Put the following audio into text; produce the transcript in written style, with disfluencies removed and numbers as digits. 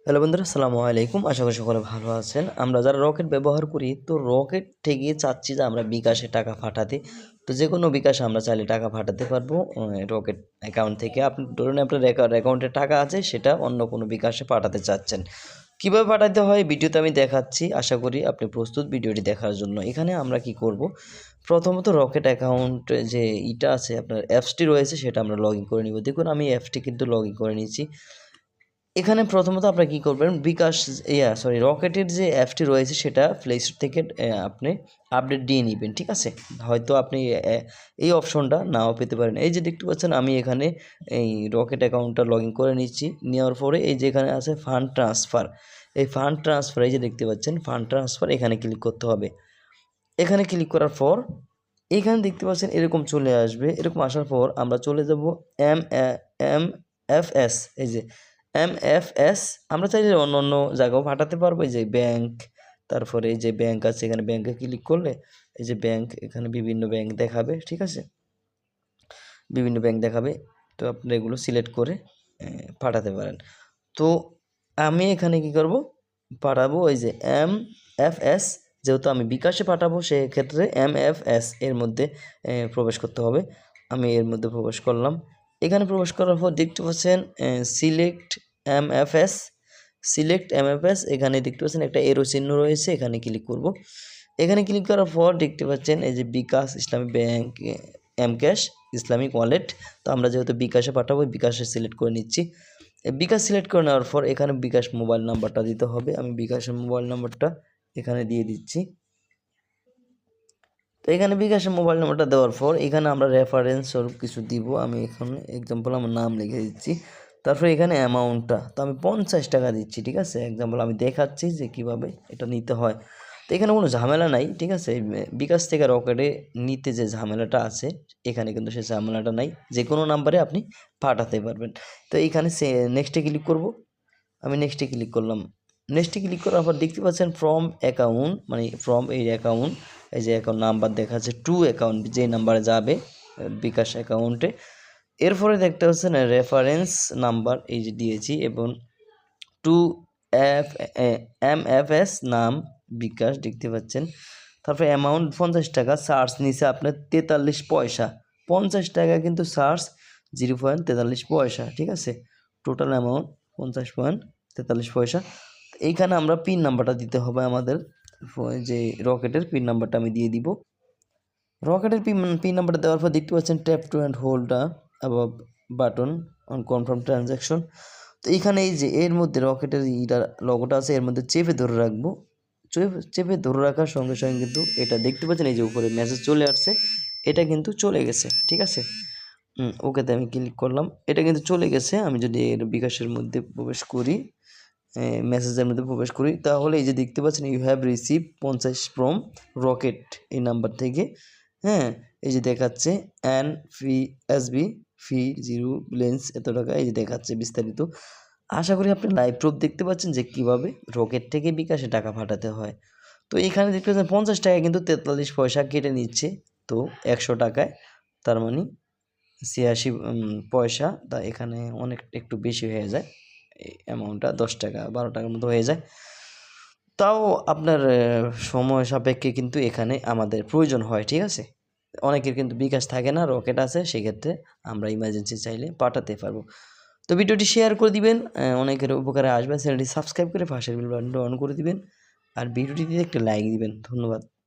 Hello বন্ধুরা, আসসালামু আলাইকুম। আশা করি সকলে ভালো আছেন। আমরা যারা রকেট ব্যবহার করি, তো রকেট থেকে চাচ্ছি যে আমরা বিকাশে টাকা পাঠাতে। তো যেকোনো বিকাশে আমরা চাইলে টাকা পাঠাতে পারবো রকেট অ্যাকাউন্ট থেকে। আপনি ধরুন আপনার অ্যাকাউন্টে টাকা আছে, সেটা অন্য কোনো বিকাশে পাঠাতে চাচ্ছেন। কিভাবে পাঠাতে হয় ভিডিওতে আমি দেখাচ্ছি। আশা করি আপনি প্রস্তুত ভিডিওটি দেখার জন্য। এখানে আমরা কি করব, প্রথমত রকেট অ্যাকাউন্ট যে ইটা আছে, আপনার অ্যাপসটি রয়েছে, সেটা আমরা লগ ইন করে নিব। দেখুন আমি অ্যাপসটি কিন্তু লগ ইন করে নিয়েছি। এখানে প্রথমত আপনারা কী করবেন, বিকাশ রকেটের যে অ্যাপটি রয়েছে সেটা প্লে স্টোর থেকে আপনি আপডেট দিয়ে নেবেন, ঠিক আছে? হয়তো আপনি এই অপশনটা নাও পেতে পারেন। এই যে দেখতে পাচ্ছেন আমি এখানে এই রকেট অ্যাকাউন্টটা লগ ইন করে নিচ্ছি। নেওয়ার পরে এই যে এখানে আছে ফান্ড ট্রান্সফার, এই ফান্ড ট্রান্সফার এই যে দেখতে পাচ্ছেন ফান্ড ট্রান্সফার, এখানে ক্লিক করতে হবে। এখানে ক্লিক করার পর এখানে দেখতে পাচ্ছেন এরকম চলে আসবে। এরকম আসার পর আমরা চলে যাব MFS, এই যে MFS আমরা চাইলে অন্য অন্য জায়গাও পাঠাতে পারবো। এই যে ব্যাংক, তারপরে এই যে ব্যাংক আছে, এখানে ব্যাংকে ক্লিক করলে এই যে ব্যাংক, এখানে বিভিন্ন ব্যাংক দেখাবে, ঠিক আছে? বিভিন্ন ব্যাংক দেখাবে, তো আপনি এগুলো সিলেক্ট করে পাঠাতে পারেন। তো আমি এখানে কি করব, পাঠাবো এই যে MFS, যেহেতু আমি বিকাশে পাঠাবো সেক্ষেত্রে MFS এর মধ্যে প্রবেশ করতে হবে। আমি এর মধ্যে প্রবেশ করলাম। এখানে প্রবেশ করার পর দেখতে পাচ্ছেন সিলেক্ট MFS, এখানে দেখতে পাচ্ছেন একটা এরো চিহ্ন রয়েছে, এখানে ক্লিক করব। এখানে ক্লিক করার পর দেখতে পাচ্ছেন এই যে বিকাশ ইসলামী ব্যাংক, এমক্যাশ ইসলামিক ওয়ালেট। তো আমরা যেহেতু বিকাশে পাঠাবো, বিকাশে সিলেক্ট করে নিচ্ছি। বিকাশ সিলেক্ট করে নেওয়ার পর এখানে বিকাশ মোবাইল নাম্বারটা দিতে হবে। আমি বিকাশের মোবাইল নাম্বারটা এখানে দিয়ে দিচ্ছি। তো এখানে বিকাশের মোবাইল নাম্বারটা দেওয়ার পর এখানে আমরা রেফারেন্স স্বরূপ কিছু দিব। আমি এখানে এক্সাম্পল আমার নাম লিখে দিচ্ছি। তারপর এখানে অ্যামাউন্টটা তো আমি 50 টাকা দিচ্ছি, ঠিক আছে? এক্সাম্পল আমি দেখাচ্ছি যে কিভাবে এটা নিতে হয়। তো এখানে কোনো ঝামেলা নাই, ঠিক আছে? বিকাশ থেকে রকেটে নিতে যে ঝামেলাটা আছে, এখানে কিন্তু সে ঝামেলাটা নাই। যে কোনো নাম্বারে আপনি পাঠাতে পারবেন। তো এইখানে নেক্সটে ক্লিক করব। আমি নেক্সটে ক্লিক করলাম। নেক্সটে ক্লিক করার পর দেখতে পাচ্ছেন ফ্রম অ্যাকাউন্ট, মানে ফ্রম এই অ্যাকাউন্ট, এই যে অ্যাকাউন্ট নাম্বার দেখাচ্ছে টু অ্যাকাউন্ট, যে নাম্বারে যাবে বিকাশ অ্যাকাউন্টে। এরপরে দেখতে পাচ্ছেন রেফারেন্স নাম্বার এই যে দিয়েছি, এবং টু MFS নাম বিকাশ দেখতে পাচ্ছেন। তারপরে অ্যামাউন্ট 50 টাকা, চার্জ নিচে আপনার 43 পয়সা। 50 টাকা কিন্তু চার্জ 0.43 পয়সা, ঠিক আছে? টোটাল অ্যামাউন্ট 50.43 পয়সা। এইখানে আমরা পিন নাম্বারটা দিতে হবে আমাদের, যে রকেটের পিন নাম্বারটা আমি দিয়ে দিব। রকেটের পিন নাম্বারটা দেওয়ার পর দেখতে পাচ্ছেন tap two and hold above button on confirm transaction. তো এইখানে এই যে এর মধ্যে রকেটের লগোটা আছে, এর মধ্যে চেপে ধরে রাখবো। চেপে ধরে রাখার সঙ্গে সঙ্গে কিন্তু এটা দেখতে পাচ্ছেন এই যে উপরে মেসেজ চলে আসছে, এটা কিন্তু চলে গেছে, ঠিক আছে? ওকেতে আমি ক্লিক করলাম, এটা কিন্তু চলে গেছে। আমি যদি এর বিকাশের মধ্যে প্রবেশ করি, মেসেজের মধ্যে প্রবেশ করি, তাহলে এই যে দেখতে পাচ্ছেন you have receive 50 from Rocket এই নাম্বার থেকে। হ্যাঁ, এই যে দেখাচ্ছে NFSB ফি 0 ব্যালেন্স এত টাকা, এই যে দেখাচ্ছে বিস্তারিত। আশা করি আপনি লাইভ প্রুফ দেখতে পাচ্ছেন যে কীভাবে রকেট থেকে বিকাশে টাকা পাঠাতে হয়। তো এখানে দেখতে পাচ্ছেন 50 টাকায় কিন্তু 43 পয়সা কেটে নিচ্ছে। তো 100 টাকায় তার মানে 86 পয়সা। তা এখানে অনেক একটু বেশি হয়ে যায়, এই অ্যামাউন্টটা 10 টাকা 12 টাকার মতো হয়ে যায়। তাও আপনার সময় সাপেক্ষে কিন্তু এখানে আমাদের প্রয়োজন হয়, ঠিক আছে? অনেকের কিন্তু বিকাশ থাকে না, রকেট আছে, সেক্ষেত্রে আমরা ইমার্জেন্সি চাইলে পাঠাতে পারবো। তো ভিডিওটি শেয়ার করে দিবেন, অনেকের উপকারে আসবে। চ্যানেলটি সাবস্ক্রাইব করে পাশের বেল বাটনটা অন করে দিবেন, আর ভিডিওটিতে একটা লাইক দিবেন। ধন্যবাদ।